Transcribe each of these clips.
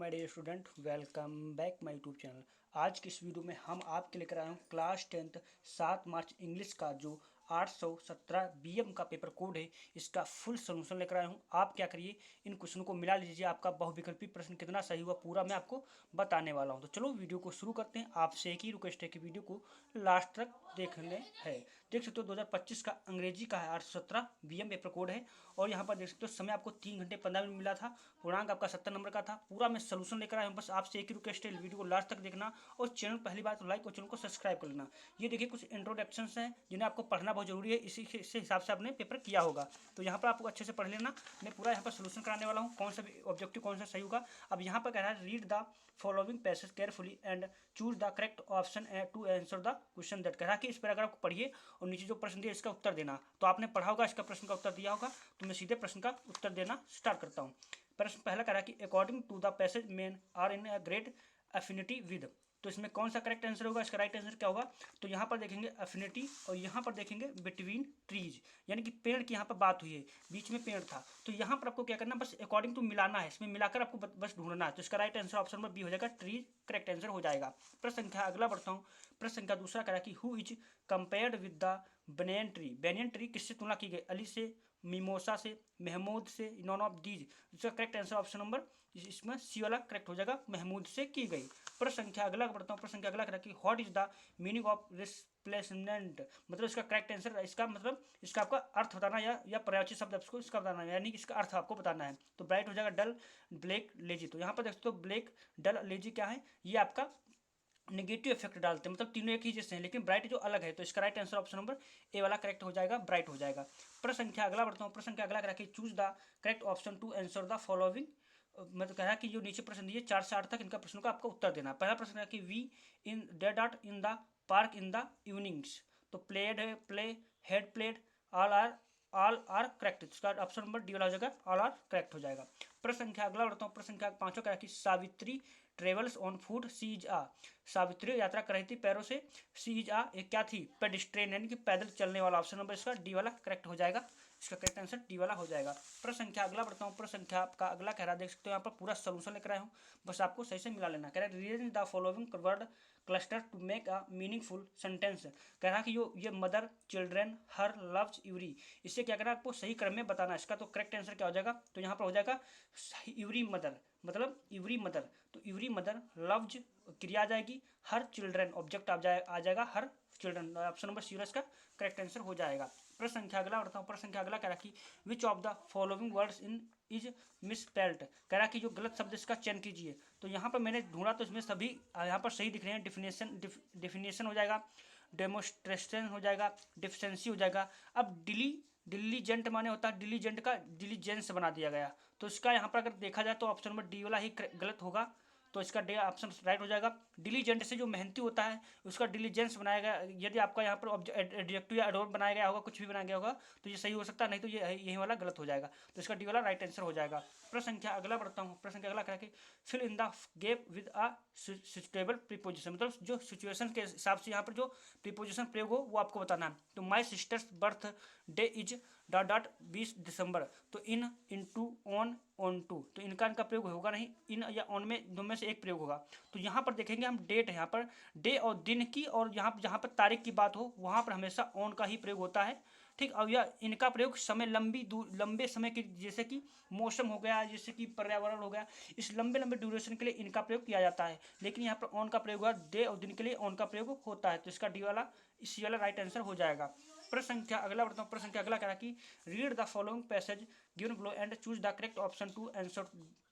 My dear student, welcome back my YouTube channel. आज की इस वीडियो में हम आपके लेकर आए हैं क्लास 10th 7 मार्च इंग्लिश का जो 817 बीएम का पेपर कोड है, इसका फुल सोल्यूशन लेकर आया हूँ। आप क्या करिए, इन क्वेश्चन को मिला लीजिए, आपका बहुविकल्पी प्रश्न कितना सही हुआ पूरा मैं आपको बताने वाला हूँ। तो चलो वीडियो को शुरू करते हैं। आपसे एक ही रिक्वेस्ट है कि वीडियो को लास्ट तक देखने है। देख सकते हो 2025 का अंग्रेजी का है 817 बीएम पेपर कोड है, और यहाँ पर देख सकते हो समय आपको 3 घंटे 15 मिनट मिला था। पूर्णांक आपका 70 नंबर का था। पूरा मैं सोल्यूशन लेकर आया हूँ। बस आपसे एक ही रिक्वेस्ट है, वीडियो को लास्ट तक देखना और चैनल पहली बार तो लाइक और चैनल को सब्सक्राइब कर लेना। ये देखिए कुछ इंट्रोडक्शन हैं जिन्हें आपको पढ़ना बहुत जरूरी है, इसी से हिसाब से आपने पेपर किया होगा। तो यहाँ पर आपको अच्छे से पढ़ लेना। मैं पूरा यहाँ पर सोल्यूशन कराने वाला हूँ, कौन सा ऑब्जेक्टिव कौन सा सही होगा। अब यहाँ पर कह रहा है read the following passage carefully and choose the correct option to answer the question that. कह रहा है कि इस पैराग्राफ को पढ़िए और नीचे जो प्रश्न दिया इसका उत्तर देना। तो आपने पढ़ा होगा, इसका प्रश्न का उत्तर दिया होगा, तो मैं सीधे प्रश्न का उत्तर देना स्टार्ट करता हूँ। प्रश्न पहला कह रहा है कि according to the passage men are in a great affinity with. तो इसमें कौन सा करेक्ट आंसर होगा, इसका राइट आंसर क्या होगा। तो यहाँ पर देखेंगे एफिनिटी और यहाँ पर देखेंगे बिटवीन ट्रीज, यानी कि पेड़ की यहाँ पर बात हुई है, बीच में पेड़ था। तो यहाँ पर आपको क्या करना, बस अकॉर्डिंग टू मिलाना है, इसमें मिलाकर आपको बस ढूंढना है। तो इसका right answer option number B हो जाएगा, ट्रीज करेक्ट आंसर हो जाएगा। प्रश्न संख्या अगला बढ़ता हूँ। प्रश्न संख्या दूसरा कह रहा है कि who is compared with the banyan tree. Banyan tree किससे तुलना की गई, अली से, मिमोसा से, महमूद से, नॉन ऑफ दीज। इसका करेक्ट आंसर ऑप्शन नंबर इसमें सी वाला करेक्ट हो जाएगा, महमूद से की गई। प्रश्न संख्या अगला बढ़ता हूँ। प्रश्न संख्या अगला कह रहा है कि what is the meaning of replacement. मतलब इसका करेक्ट आंसर, इसका मतलब इसका आपका अर्थ बताना या पर्यायवाची शब्द आपको इसका बताना है, यानी कि इसका अर्थ आपको बताना है। तो ब्राइट हो जाएगा डल, ब्लैक, लेजी। तो यहाँ पर देख सकते हो ब्लैक, डल, लेजी क्या है, ये आपका नेगेटिव इफेक्ट डालते हैं, मतलब तीनों एक ही जैसे हैं, लेकिन ब्राइट जो अलग है। तो इसका right answer option number A वाला करेक्ट हो जाएगा, ब्राइट हो जाएगा। प्रश्न संख्या अगला बढ़ता हूँ। प्रश्न संख्या अगला कह choose the correct option to answer the following. मतलब कह रहा है कि जो नीचे प्रश्न दिए 4 से 8 तक, इनका प्रश्नों का आपको उत्तर देना। पहला प्रश्न है कि we in dead art in the park in the evenings. तो प्लेड है, play, head played, all are correct. इसका ऑप्शन नंबर डी वाला हो जाएगा, ऑल आर करेक्ट हो जाएगा। प्रश्न संख्या अगला बढ़ता हूँ। प्रश्न संख्या 5 कह कि Savitri travels on foot, she is आ। सावित्री यात्रा कर रही थी पैरों से, सी इज आ एक क्या थी, पेडिस्ट्रेन, यानी कि पैदल चलने वाला। ऑप्शन नंबर इसका डी वाला करेक्ट हो जाएगा, इसका करेक्ट आंसर डी वाला हो जाएगा। प्रश्न संख्या अगला बढ़ता हूँ। प्रश्न संख्या आपका अगला कह रहा है, देख सकते हो यहाँ पर पूरा सोल्यूशन लेकर आया हूँ, बस आपको सही से मिला लेना। कह रहा है rearrange the following word cluster to make a meaningful sentence. कह रहा है कि ये mother, children, her, loves, every, इससे क्या करना है, आपको सही क्रम में बताना है। इसका तो करेक्ट आंसर क्या हो जाएगा, तो यहाँ पर हो जाएगा यूरी मदर, मतलब इवरी मदर। तो इवरी मदर, लव्ज क्रिया आ जाएगी, हर चिल्ड्रन ऑब्जेक्ट आ जाएगा, her children. Option number C इसका करेक्ट आंसर हो जाएगा। प्रश्न संख्या अगला बढ़ता हूँ। प्रश्न संख्या अगला कह रहा कि which of the following words in is misspelled. कह रहा कि जो गलत शब्द इसका चयन कीजिए। तो यहाँ पर मैंने ढूंढा तो इसमें सभी यहाँ पर सही दिख रहे हैं। डिफिनेशन हो जाएगा, डेमोस्ट्रेशन हो जाएगा, डिफिशेंसी हो जाएगा। अब डिलीजेंट माने होता है डिलीजेंट का डिलीजेंस बना दिया गया। तो इसका यहाँ पर अगर देखा जाए तो ऑप्शन नंबर डी वाला ही गलत होगा, तो इसका डे ऑप्शन राइट हो जाएगा। डिलीजेंट से जो मेहनती होता है उसका डिलीजेंस बनाया गया। यदि आपका यहाँ पर एडजेक्टिव या एडवर्ब बनाया गया होगा, कुछ भी बनाया गया होगा, तो ये सही हो सकता है, नहीं तो ये यही वाला गलत हो जाएगा। तो इसका डी वाला राइट आंसर हो जाएगा। प्रश्न संख्या अगला बढ़ता हूँ। प्रश्न संख्या अगला कह कि fill in the gap with a suitable preposition. मतलब जो सिचुएशन के हिसाब से यहाँ पर जो प्रीपोजिशन प्रयोग हो वो आपको बताना है। तो my sister's birthday is dot dot 20 December. तो इन, टू, ऑन टू, तो इनका प्रयोग होगा नहीं, इन या ऑन में दो में से एक प्रयोग होगा। तो यहाँ पर देखेंगे हम डेट है, यहाँ पर डे और दिन की, और यहाँ जहाँ पर तारीख की बात हो वहाँ पर हमेशा ऑन का ही प्रयोग होता है, ठीक। और यह इनका प्रयोग समय लंबे समय के, जैसे कि मौसम हो गया, जैसे कि पर्यावरण हो गया, इस लंबे ड्यूरेशन के लिए इनका प्रयोग किया जाता है। लेकिन यहाँ पर ऑन का प्रयोग हुआ, डे और दिन के लिए ऑन का प्रयोग होता है। तो इसका डी वाला, इसी वाला राइट आंसर हो जाएगा। प्रश्न संख्या अगला बढ़ता हूँ। प्रश्न संख्या अगला कह रहा कि read the following passage given below and choose the correct option to answer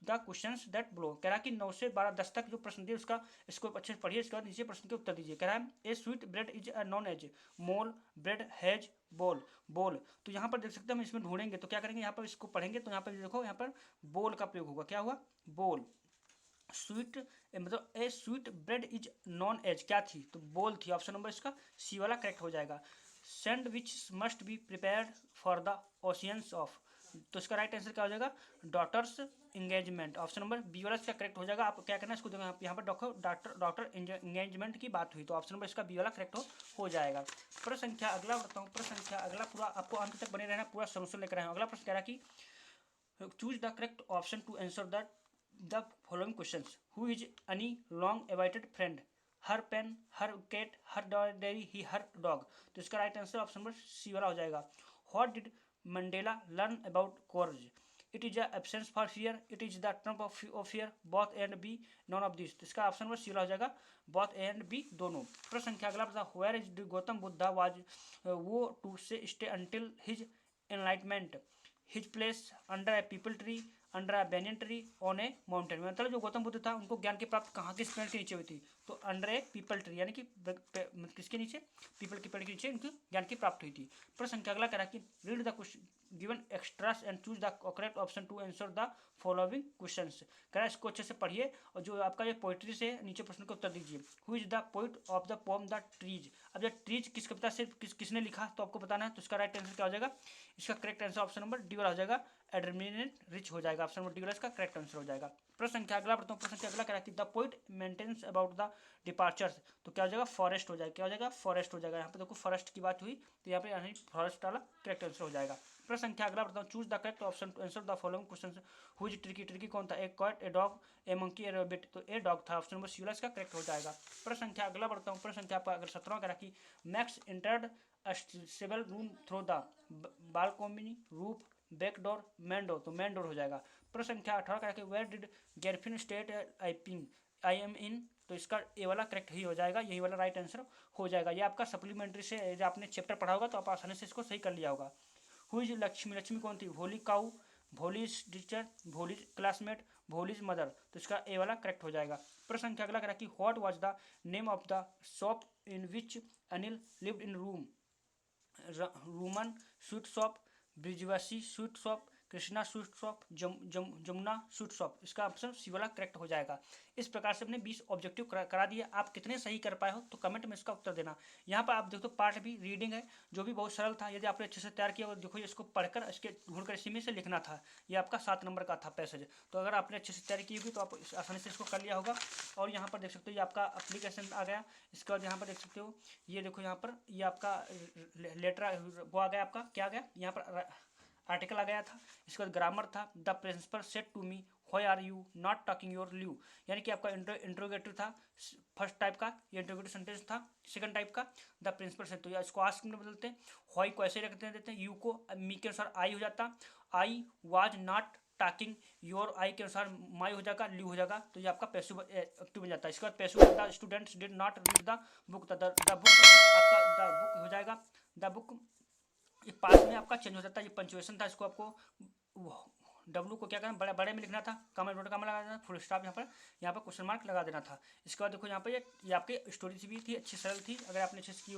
the questions that below. कह रहा कि 9 से 12 10 तक जो प्रश्न दिए उसका इसको अच्छे से पढ़िए, इसके बाद नीचे प्रश्न के उत्तर दीजिए। कह रहा है a sweet bread is a known as mole bread has bowl. तो यहाँ पर देख सकते हैं, हम इसमें ढूंढेंगे तो क्या करेंगे, यहाँ पर इसको पढ़ेंगे तो यहाँ पर देखो, यहाँ पर बोल का प्रयोग होगा। क्या हुआ, बोल। स्वीट मतलब a sweet bread is known as क्या थी, तो बोल थी। ऑप्शन नंबर इसका सी वाला करेक्ट हो जाएगा। Sandwich must be prepared for the oceans of. तो इसका राइट आंसर क्या हो जाएगा, daughter's engagement. Option number B वाला इसका करेक्ट हो जाएगा। आप क्या करना है, इसको देखो यहाँ पर डॉक्टर एंगेजमेंट की बात हुई, तो ऑप्शन नंबर इसका बी वाला करेक्ट हो जाएगा। प्रश्न संख्या अगला बढ़ता हूँ। प्रश्न संख्या अगला पूरा आपको अंत तक बने रहना, पूरा सोल्यूशन लेकर आए। अगला प्रश्न कह रहा है कि choose the correct option to answer that the following questions. Who is any long avoided friend? Her pen, her cat, her diary, he, her dog. तो इसका right answer option number C वाला हो जाएगा। What did Mandela learn about courage? It is the absence for fear, it is the trump of fear, both and B, none of this. तो इसका option number C वाला हो जाएगा, both and B, दोनों। प्रश्न संख्या अगला बता, where is the Gautam Buddha was वो to say stay until his enlightenment? His place, under a peepal tree, under a banyan tree, on a mountain. मतलब जो गौतम बुद्ध था उनको ज्ञान की प्राप्त कहाँ, किस पेड़ के नीचे हुई थी? तो अंडर ए पीपल ट्री, यानी कि किसके नीचे? पीपल के पेड़ के नीचे उनको ज्ञान की प्राप्ति हुई थी। प्रश्न संख्या अगला कह कि read the question given extras and choose the correct option to answer the following questions. कह इसको अच्छे से पढ़िए और जो आपका ये पोइट्री से नीचे प्रश्न का उत्तर दीजिए। Who is the poet of the pome the trees? अब ये ट्रीज किस कविता से किसने लिखा तो आपको बताना है। तो इसका राइट आंसर क्या हो जाएगा? इसका correct answer option number D वाला हो जाएगा, एडमिनेट रिच हो जाएगा। ऑप्शन नंबर डी वाला इसका करेक्ट आंसर हो जाएगा। प्रश्न संख्या अगला बढ़ता हूँ। प्रश्न संख्या अगला कह the poet maintains about the departures. तो क्या हो जाएगा? फॉरेस्ट हो जाएगा। क्या हो जाएगा? फॉरेस्ट हो जाएगा। यहाँ पे देखो फॉरेस्ट की बात हुई तो यहाँ पे फॉरेस्ट वाला करेक्ट आंसर हो जाएगा। प्रश्न संख्या अगला बढ़ता हूँ। Choose the correct option to answer the following question. Who is tricky? Tricky कौन था? A cat, a dog, a monkey, a rabbit. तो ए डॉग था। ऑप्शन नंबर सी वाला इसका करेक्ट हो जाएगा। प्रश्न संख्या अगला बढ़ता हूँ। प्रश्न संख्या अगर 17 का रखी, Max entered several room through the balcony, roof, back door, main door. तो मैन डोर हो जाएगा। प्रश्न संख्या 18 का रखी, where did Griffin state I am in? तो इसका ए वाला करेक्ट ही हो जाएगा, यही वाला राइट आंसर हो जाएगा। ये आपका सप्लीमेंट्री से आपने चैप्टर पढ़ा होगा तो आप आसानी से इसको सही कर लिया होगा। Who is Lakshmi? लक्ष्मी कौन थी? Bholi cow, Bholi's teacher, Bholi's classmate, Bholi's mother. तो इसका ए वाला करेक्ट हो जाएगा। प्रश्न संख्या अगला करा कि what was the name of the shop in which Anil lived in room? Roman sweet shop, Brijwasi sweet shop, Krishna sweet shop, Jamuna sweet shop. इसका ऑप्शन सी वाला करेक्ट हो जाएगा। इस प्रकार से अपने 20 ऑब्जेक्टिव करा दिए। आप कितने सही कर पाए हो तो कमेंट में इसका उत्तर देना। यहाँ पर आप देखो पार्ट भी रीडिंग है जो भी बहुत सरल था। यदि आपने अच्छे से तैयार किया और देखो इसको पढ़कर इसके ढूंढकर इसी में से लिखना था। ये आपका 7 नंबर का था पैसेज। तो अगर आपने अच्छे से तैयारी की होगी तो आप आसानी से इसको कर लिया होगा। और यहाँ पर देख सकते हो ये आपका एप्लीकेशन आ गया। इसके बाद यहाँ पर देख सकते हो ये देखो यहाँ पर ये आपका लेटर वो आ गया। आपका क्या आ गया? यहाँ पर आर्टिकल आ गया था। इसके बाद ग्रामर था। The principal said to me why are you not talking your leave, यानी कि आपका इंट्रोगेटिव था फर्स्ट टाइप का, ये इंट्रोगेटिव सेंटेंस था। सेकंड टाइप का द प्रिंसिपल सेड, तो इसको आस्क में बदलते हैं। व्हाई को ऐसे रखते देते हैं, यू को मी के अनुसार आई हो जाता, I was not talking, your I के अनुसार माई हो जाएगा, ल्यू हो जाएगा। तो ये आपका पैसिव एक्टिव बन जाता है। इसके बाद passive the students did not read the book, the book आपका द बुक हो जाएगा। द बुक ये पास में आपका चेंज हो जाता है। ये पंचुएशन था, इसको आपको डब्लू को क्या करना, बड़े बड़े में लिखना था, कॉमा डॉट कॉमा लगा देना, फुल स्टॉप यहाँ पर क्वेश्चन मार्क लगा देना था। इसके बाद देखो यहाँ पर ये आपकी स्टोरी भी थी, अच्छी सरल थी। अगर आपने अच्छे से की